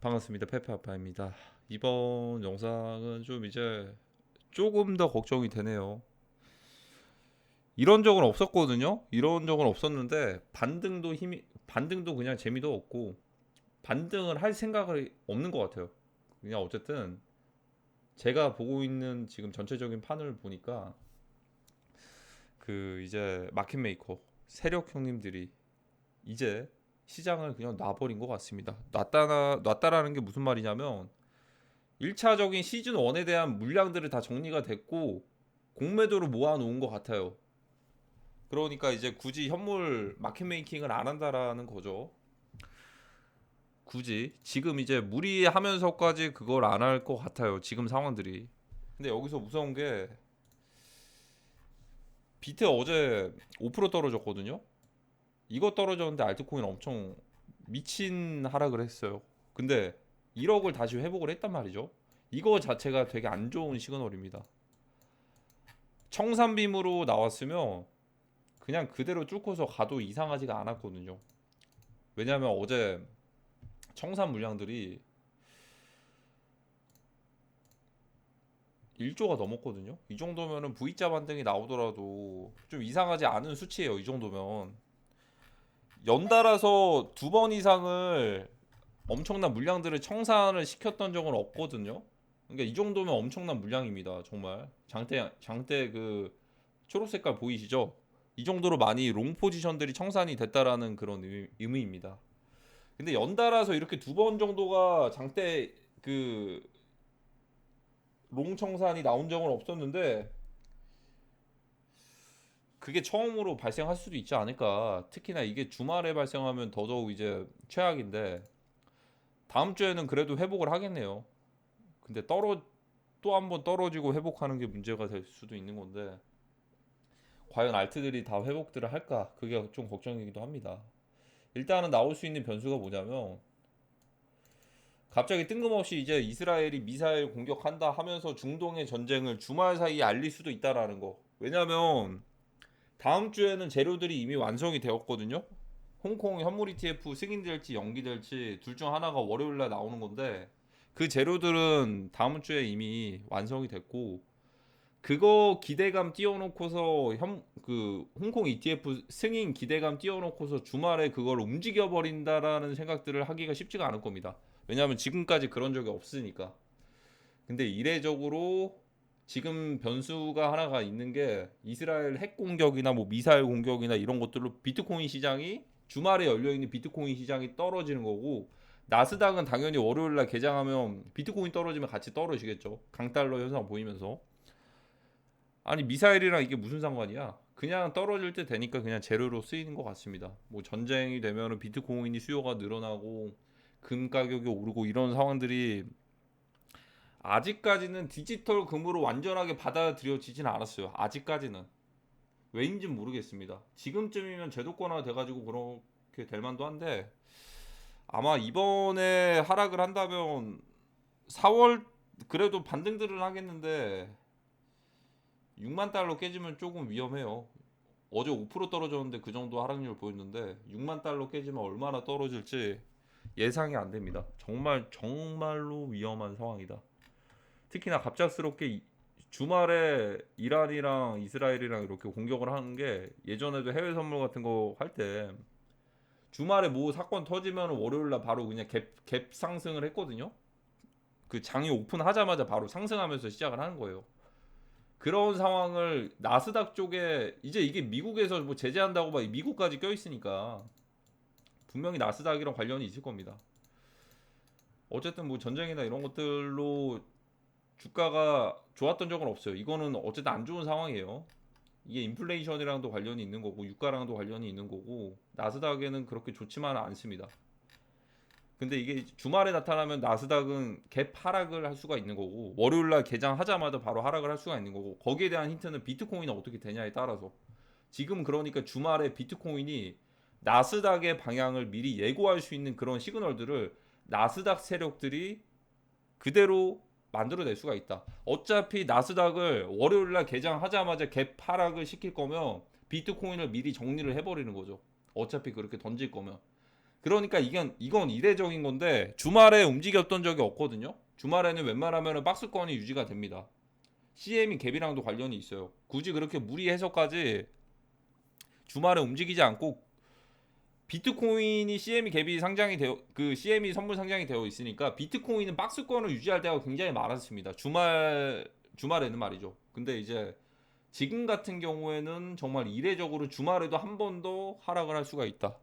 반갑습니다. 페페아파입니다. 이번 영상은 좀 이제 조금 더 걱정이 되네요. 이런 적은 없었거든요. 이런 적은 없었는데 반등도 그냥 재미도 없고 반등을 할 생각이 없는 것 같아요. 그냥 어쨌든 제가 보고 있는 지금 전체적인 판을 보니까 그 이제 마켓 메이커 세력 형님들이 이제 시장을 그냥 놔버린 것 같습니다. 놨다라는 게 무슨 말이냐면 1차적인 시즌 1에 대한 물량들을 다 정리가 됐고 공매도를 모아놓은 것 같아요. 그러니까 이제 굳이 현물 마켓 메이킹을 안 한다라는 거죠. 굳이 지금 이제 무리하면서까지 그걸 안 할 것 같아요. 지금 상황들이. 근데 여기서 무서운 게 비트 어제 5% 떨어졌거든요. 이거 떨어졌는데 알트코인 엄청 미친 하락을 했어요. 근데 1억을 다시 회복을 했단 말이죠. 이거 자체가 되게 안 좋은 시그널입니다. 청산빔으로 나왔으면 그냥 그대로 뚫고서 가도 이상하지가 않았거든요. 왜냐하면 어제 청산 물량들이 1조가 넘었거든요. 이 정도면은 V자 반등이 나오더라도 좀 이상하지 않은 수치예요. 이 정도면 연달아서 2번 이상을 엄청난 물량들을 청산을 시켰던 적은 없거든요. 그러니까 이 정도면 엄청난 물량입니다. 정말 장대 그 초록 색깔 보이시죠? 이 정도로 많이 롱 포지션들이 청산이 됐다라는 그런 의미입니다. 근데 연달아서 이렇게 2번 정도가 장대 그 롱청산이 나온 적은 없었는데 그게 처음으로 발생할 수도 있지 않을까. 특히나 이게 주말에 발생하면 더더욱 이제 최악인데 다음 주에는 그래도 회복을 하겠네요. 근데 또 한 번 떨어지고 회복하는 게 문제가 될 수도 있는 건데 과연 알트들이 다 회복들을 할까? 그게 좀 걱정이기도 합니다. 일단은 나올 수 있는 변수가 뭐냐면 갑자기 뜬금없이 이제 이스라엘이 미사일 공격한다 하면서 중동의 전쟁을 주말 사이에 알릴 수도 있다라는 거. 왜냐면 다음 주에는 재료들이 이미 완성이 되었거든요. 홍콩 현물 ETF 승인될지 연기될지 둘 중 하나가 월요일 날 나오는 건데 그 재료들은 다음 주에 이미 완성이 됐고 그거 기대감 띄워놓고서 그 홍콩 ETF 승인 기대감 띄워놓고서 주말에 그걸 움직여 버린다라는 생각들을 하기가 쉽지가 않을 겁니다. 왜냐하면 지금까지 그런 적이 없으니까. 근데 이례적으로 지금 변수가 하나가 있는 게 이스라엘 핵 공격이나 뭐 미사일 공격이나 이런 것들로 비트코인 시장이 주말에 열려 있는 비트코인 시장이 떨어지는 거고 나스닥은 당연히 월요일 날 개장하면 비트코인 떨어지면 같이 떨어지겠죠. 강달러 현상 보이면서. 아니 미사일이랑 이게 무슨 상관이야? 그냥 떨어질 때 되니까 그냥 재료로 쓰이는 것 같습니다. 뭐 전쟁이 되면은 비트코인이 수요가 늘어나고 금 가격이 오르고 이런 상황들이 아직까지는 디지털 금으로 완전하게 받아들여지진 않았어요. 아직까지는 왜인지는 모르겠습니다. 지금쯤이면 제도권화 돼가지고 그렇게 될 만도 한데 아마 이번에 하락을 한다면 4월 그래도 반등들은 하겠는데 6만 달러 깨지면 조금 위험해요. 어제 5% 떨어졌는데 그 정도 하락률 보였는데 6만 달러 깨지면 얼마나 떨어질지 예상이 안 됩니다. 정말로 위험한 상황이다. 특히나 갑작스럽게 주말에 이란이랑 이스라엘이랑 이렇게 공격을 하는 게 예전에도 해외 선물 같은 거 할 때 주말에 뭐 사건 터지면 월요일날 바로 그냥 갭 상승을 했거든요. 그 장이 오픈하자마자 바로 상승하면서 시작을 하는 거예요. 그런 상황을 나스닥 쪽에 이제 이게 미국에서 뭐 제재한다고 막 미국까지 껴있으니까 분명히 나스닥이랑 관련이 있을 겁니다. 어쨌든 뭐 전쟁이나 이런 것들로 주가가 좋았던 적은 없어요. 이거는 어쨌든 안 좋은 상황이에요. 이게 인플레이션이랑도 관련이 있는 거고 유가랑도 관련이 있는 거고 나스닥에는 그렇게 좋지만은 않습니다. 근데 이게 주말에 나타나면 나스닥은 갭 하락을 할 수가 있는 거고 월요일날 개장하자마자 바로 하락을 할 수가 있는 거고 거기에 대한 힌트는 비트코인이 어떻게 되냐에 따라서 지금 그러니까 주말에 비트코인이 나스닥의 방향을 미리 예고할 수 있는 그런 시그널들을 나스닥 세력들이 그대로 만들어낼 수가 있다. 어차피 나스닥을 월요일날 개장하자마자 갭 하락을 시킬 거면 비트코인을 미리 정리를 해버리는 거죠. 어차피 그렇게 던질 거면. 그러니까 이건 이례적인 건데 주말에 움직였던 적이 없거든요. 주말에는 웬만하면 박스권이 유지가 됩니다. CM이 갭이랑도 관련이 있어요. 굳이 그렇게 무리해서까지 주말에 움직이지 않고 비트코인이 CM이 갭이 상장이 되어 그 CM이 선물 상장이 되어 있으니까 비트코인은 박스권을 유지할 때가 굉장히 많았습니다. 주말에는 말이죠. 근데 이제 지금 같은 경우에는 정말 이례적으로 주말에도 한 번 더 하락을 할 수가 있다.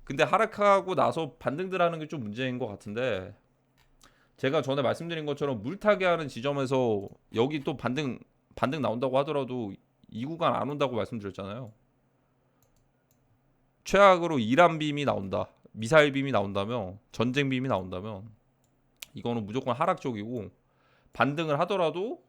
근데 하락하고 나서 반등들 하는 게 좀 문제인 것 같은데 제가 전에 말씀드린 것처럼 물타기 하는 지점에서 여기 또 반등 나온다고 하더라도 이 구간 안 온다고 말씀드렸잖아요. 최악으로 이란 빔이 나온다. 미사일 빔이 나온다면 전쟁 빔이 나온다면 이거는 무조건 하락 쪽이고 반등을 하더라도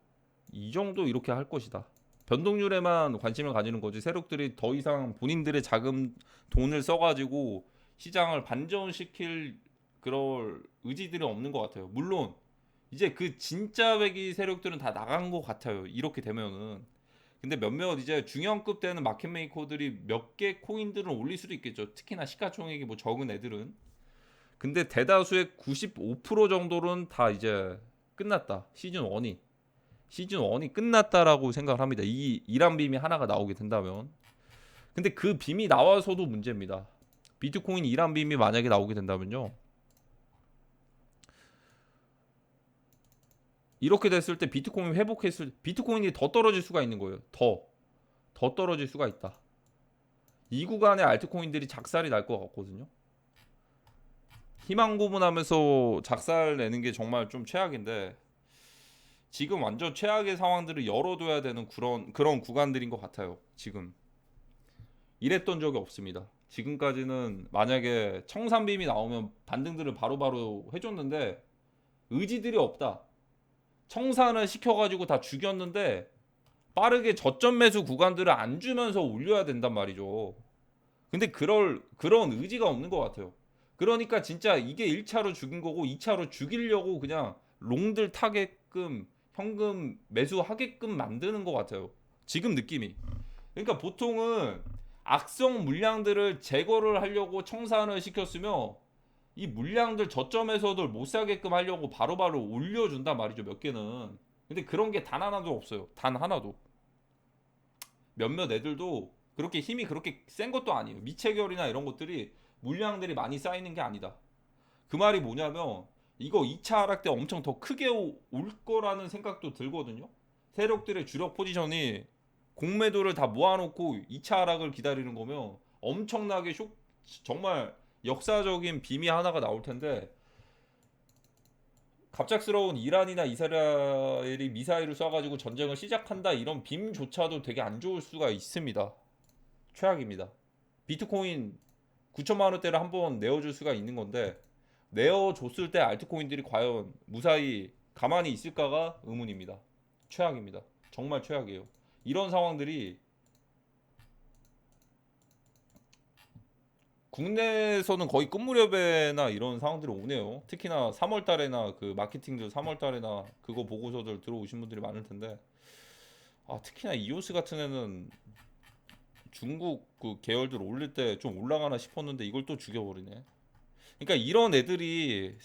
이 정도 이렇게 할 것이다. 변동률에만 관심을 가지는 거지 세력들이 더 이상 본인들의 자금 돈을 써가지고 시장을 반전시킬 그럴 의지들이 없는 것 같아요. 물론 이제 그 진짜 외기 세력들은 다 나간 것 같아요. 이렇게 되면은. 근데 몇몇 이제 중형급 되는 마켓 메이커들이 몇 개 코인들은 올릴 수도 있겠죠. 특히나 시가총액이 뭐 적은 애들은. 근데 대다수의 95% 정도는 다 이제 끝났다. 시즌 1이 끝났다라고 생각을 합니다. 이 이란 빔이 하나가 나오게 된다면. 근데 그 빔이 나와서도 문제입니다. 비트코인 이란 빔이 만약에 나오게 된다면요. 이렇게 됐을 때 비트코인 회복했을 비트코인이 더 떨어질 수가 있는 거예요. 더 떨어질 수가 있다. 이 구간에 알트코인들이 작살이 날 것 같거든요. 희망 고문하면서 작살 내는 게 정말 좀 최악인데 지금 완전 최악의 상황들을 열어둬야 되는 그런 구간들인 것 같아요. 지금 이랬던 적이 없습니다. 지금까지는 만약에 청산빔이 나오면 반등들을 바로바로 해줬는데 의지들이 없다. 청산을 시켜가지고 다 죽였는데 빠르게 저점 매수 구간들을 안 주면서 올려야 된단 말이죠. 근데 그런 의지가 없는 것 같아요. 그러니까 진짜 이게 1차로 죽인 거고 2차로 죽이려고 그냥 롱들 타게끔 현금 매수하게끔 만드는 것 같아요. 지금 느낌이. 그러니까 보통은 악성 물량들을 제거를 하려고 청산을 시켰으며 이 물량들 저점에서도 못 사게끔 하려고 바로바로 올려준단 말이죠. 몇 개는. 근데 그런 게 단 하나도 없어요. 단 하나도. 몇몇 애들도 그렇게 힘이 그렇게 센 것도 아니에요. 미체결이나 이런 것들이 물량들이 많이 쌓이는 게 아니다. 그 말이 뭐냐면 이거 2차 하락 때 엄청 더 크게 올 거라는 생각도 들거든요. 세력들의 주력 포지션이 공매도를 다 모아놓고 2차 하락을 기다리는 거면 엄청나게 정말 역사적인 빔이 하나가 나올 텐데 갑작스러운 이란이나 이스라엘이 미사일을 쏴가지고 전쟁을 시작한다 이런 빔조차도 되게 안 좋을 수가 있습니다. 최악입니다. 비트코인 9천만 원대를 한번 내어줄 수가 있는 건데 내어줬을 때 알트코인들이 과연 무사히 가만히 있을까가 의문입니다. 최악입니다. 정말 최악이에요. 이런 상황들이 국내에서는 거의 끝 무렵에나 이런 상황들이 오네요. 특히나 3월 달에나 그 마케팅들 3월 달에나 그거 보고서들 들어오신 분들이 많을 텐데 특히나 이오스 같은 애는 중국 그 계열들 올릴 때 좀 올라가나 싶었는데 이걸 또 죽여버리네. 그러니까 이런 애들이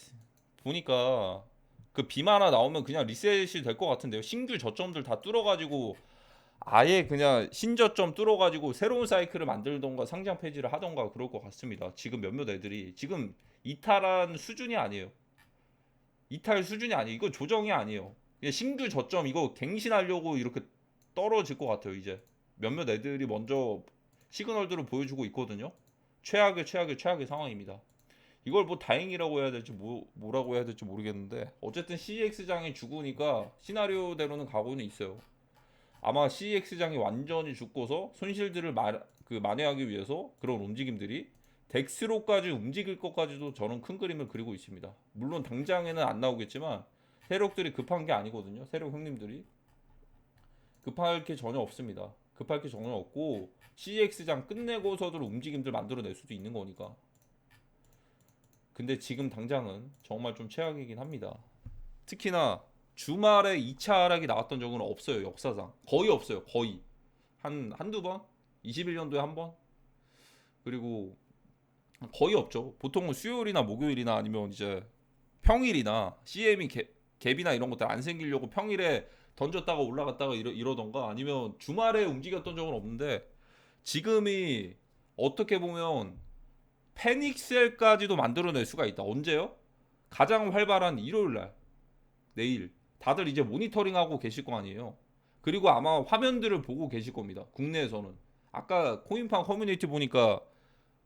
보니까 그 빔 하나 나오면 그냥 리셋이 될 것 같은데요. 신규 저점들 다 뚫어가지고 아예 그냥 신저점 뚫어가지고 새로운 사이클을 만들던가 상장 폐지를 하던가 그럴 것 같습니다. 지금 몇몇 애들이 지금 이탈한 수준이 아니에요. 이탈 수준이 아니에요. 이거 조정이 아니에요. 그냥 신규 저점 이거 갱신하려고 이렇게 떨어질 것 같아요. 이제 몇몇 애들이 먼저 시그널들을 보여주고 있거든요. 최악의 상황입니다. 이걸 뭐 다행이라고 해야 될지 뭐라고 해야 될지 모르겠는데 어쨌든 CEX장이 죽으니까 시나리오대로는 가고는 있어요. 아마 CEX장이 완전히 죽고서 손실들을 만회하기 위해서 그런 움직임들이 덱스로까지 움직일 것까지도 저는 큰 그림을 그리고 있습니다. 물론 당장에는 안 나오겠지만 세력들이 급한 게 아니거든요. 세력 형님들이 급할 게 전혀 없습니다. 급할 게 전혀 없고 CEX장 끝내고서도 움직임들 만들어낼 수도 있는 거니까. 근데 지금 당장은 정말 좀 최악이긴 합니다. 특히나 주말에 2차 하락이 나왔던 적은 없어요. 역사상 거의 없어요. 거의 한두 번? 21년도에 한 번? 그리고 거의 없죠. 보통은 수요일이나 목요일이나 아니면 이제 평일이나 CM이 갭이나 이런 것들 안 생기려고 평일에 던졌다가 올라갔다가 이러던가 아니면 주말에 움직였던 적은 없는데 지금이 어떻게 보면 패닉셀까지도 만들어낼 수가 있다. 언제요? 가장 활발한 일요일 날, 내일. 다들 이제 모니터링하고 계실 거 아니에요. 그리고 아마 화면들을 보고 계실 겁니다. 국내에서는. 아까 코인팡 커뮤니티 보니까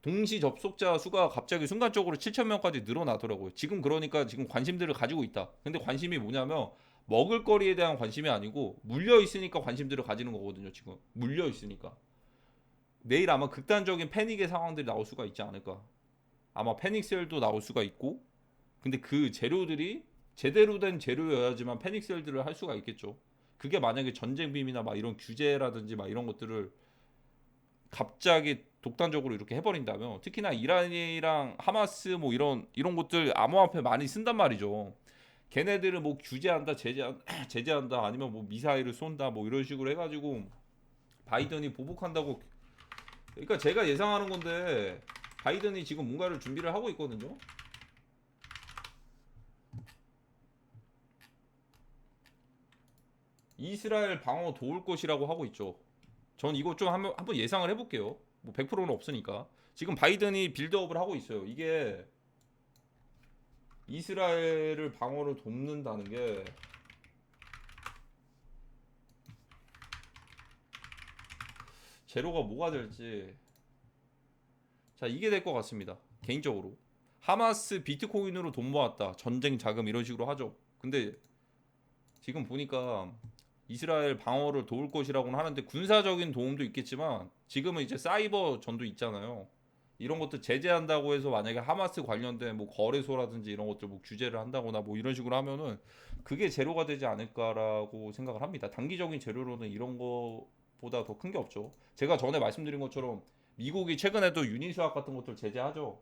동시 접속자 수가 갑자기 순간적으로 7천 명까지 늘어나더라고요. 지금 그러니까 지금 관심들을 가지고 있다. 근데 관심이 뭐냐면 먹을 거리에 대한 관심이 아니고 물려 있으니까 관심들을 가지는 거거든요. 지금 물려 있으니까. 내일 아마 극단적인 패닉의 상황들이 나올 수가 있지 않을까. 아마 패닉셀도 나올 수가 있고 근데 그 재료들이 제대로 된 재료여야지만 패닉셀들을 할 수가 있겠죠. 그게 만약에 전쟁 빔이나 막 이런 규제라든지 막 이런 것들을 갑자기 독단적으로 이렇게 해버린다면 특히나 이란이랑 하마스 뭐 이런 것들 암호화폐 많이 쓴단 말이죠. 걔네들을 뭐 규제한다 제재한다 아니면 뭐 미사일을 쏜다 뭐 이런 식으로 해가지고 바이든이 보복한다고. 그러니까 제가 예상하는 건데 바이든이 지금 뭔가를 준비를 하고 있거든요. 이스라엘 방어 도울 것이라고 하고 있죠. 전 이거 좀 한번 예상을 해볼게요. 뭐 100%는 없으니까. 지금 바이든이 빌드업을 하고 있어요. 이게 이스라엘을 방어를 돕는다는 게 재료가 뭐가 될지. 자, 이게 될 것 같습니다. 개인적으로. 하마스 비트코인으로 돈 모았다. 전쟁 자금 이런 식으로 하죠. 근데 지금 보니까 이스라엘 방어를 도울 것이라고는 하는데 군사적인 도움도 있겠지만 지금은 이제 사이버 전도 있잖아요. 이런 것들 제재한다고 해서 만약에 하마스 관련된 뭐 거래소라든지 이런 것들 뭐 규제를 한다거나 뭐 이런 식으로 하면은 그게 재료가 되지 않을까라고 생각을 합니다. 단기적인 재료로는 이런 거보다 더 큰 게 없죠. 제가 전에 말씀드린 것처럼 미국이 최근에도 유닛 수학 같은 것들 제재하죠.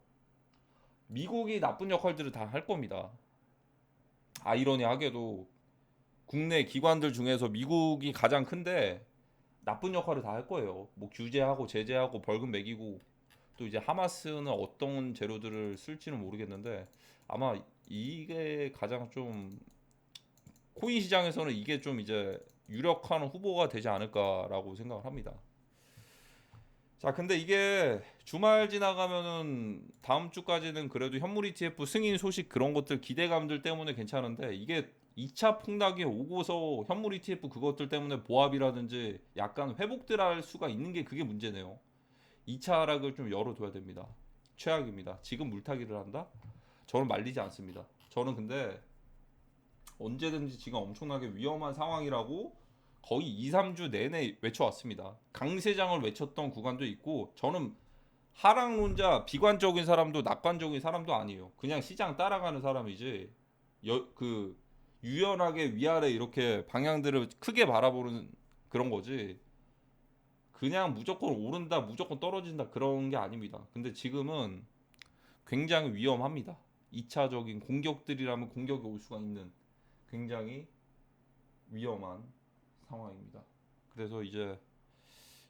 미국이 나쁜 역할들을 다 할 겁니다. 아이러니하게도 국내 기관들 중에서 미국이 가장 큰데 나쁜 역할을 다 할 거예요. 뭐 규제하고 제재하고 벌금 매기고 또 이제 하마스는 어떤 재료들을 쓸지는 모르겠는데 아마 이게 가장 좀 코인 시장에서는 이게 좀 이제 유력한 후보가 되지 않을까라고 생각을 합니다. 자, 근데 이게 주말 지나가면은 다음 주까지는 그래도 현물 ETF 승인 소식 그런 것들 기대감들 때문에 괜찮은데 이게 2차 폭락이 오고서 현물 ETF 그것들 때문에 보합이라든지 약간 회복들 할 수가 있는 게 그게 문제네요. 2차 하락을 좀 열어둬야 됩니다. 최악입니다. 지금 물타기를 한다? 저는 말리지 않습니다. 저는 근데 언제든지 지금 엄청나게 위험한 상황이라고 거의 2, 3주 내내 외쳐왔습니다. 강세장을 외쳤던 구간도 있고 저는 하락론자 비관적인 사람도 낙관적인 사람도 아니에요. 그냥 시장 따라가는 사람이지 그 유연하게 위아래 이렇게 방향들을 크게 바라보는 그런 거지 그냥 무조건 오른다 무조건 떨어진다 그런 게 아닙니다. 근데 지금은 굉장히 위험합니다. 2차적인 공격들이라면 공격이 올 수가 있는 굉장히 위험한 상황입니다. 그래서 이제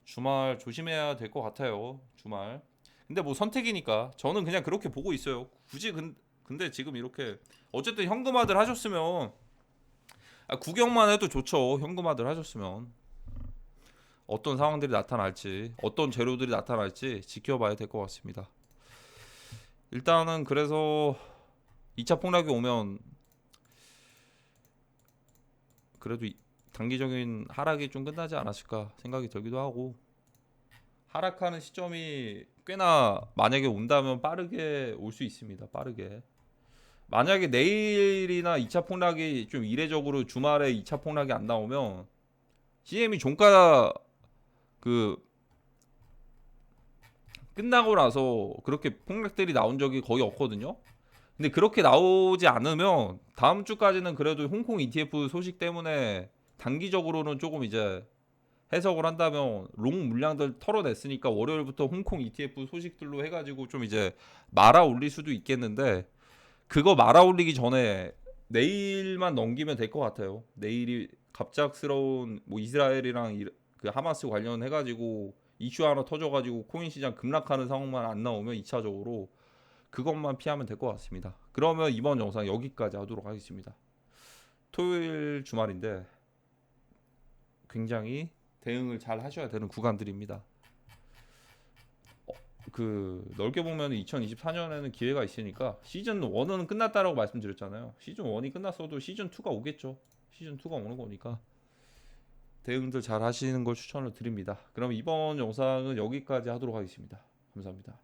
주말 조심해야 될 것 같아요. 주말. 근데 뭐 선택이니까 저는 그냥 그렇게 보고 있어요. 굳이 근데 지금 이렇게 어쨌든 현금화들 하셨으면 구경만 해도 좋죠. 현금화들 하셨으면 어떤 상황들이 나타날지 어떤 재료들이 나타날지 지켜봐야 될 것 같습니다. 일단은 그래서 2차 폭락이 오면 그래도 단기적인 하락이 좀 끝나지 않았을까 생각이 들기도 하고 하락하는 시점이 꽤나 만약에 온다면 빠르게 올 수 있습니다. 빠르게. 만약에 내일이나 2차 폭락이 좀 이례적으로 주말에 2차 폭락이 안 나오면 CM이 종가 그 끝나고 나서 그렇게 폭락들이 나온 적이 거의 없거든요. 근데 그렇게 나오지 않으면 다음 주까지는 그래도 홍콩 ETF 소식 때문에 단기적으로는 조금 이제 해석을 한다면 롱 물량들 털어냈으니까 월요일부터 홍콩 ETF 소식들로 해가지고 좀 이제 말아 올릴 수도 있겠는데 그거 말아 올리기 전에 내일만 넘기면 될 것 같아요. 내일이 갑작스러운 뭐 이스라엘이랑 그 하마스 관련해가지고 이슈 하나 터져가지고 코인 시장 급락하는 상황만 안 나오면 2차적으로 그것만 피하면 될 것 같습니다. 그러면 이번 영상 여기까지 하도록 하겠습니다. 토요일 주말인데 굉장히 대응을 잘 하셔야 되는 구간들입니다. 넓게 보면 2024년에는 기회가 있으니까 시즌 1은 끝났다라고 말씀드렸잖아요. 시즌 1이 끝났어도 시즌 2가 오겠죠. 시즌 2가 오는 거니까 대응들 잘 하시는 걸 추천을 드립니다. 그럼 이번 영상은 여기까지 하도록 하겠습니다. 감사합니다.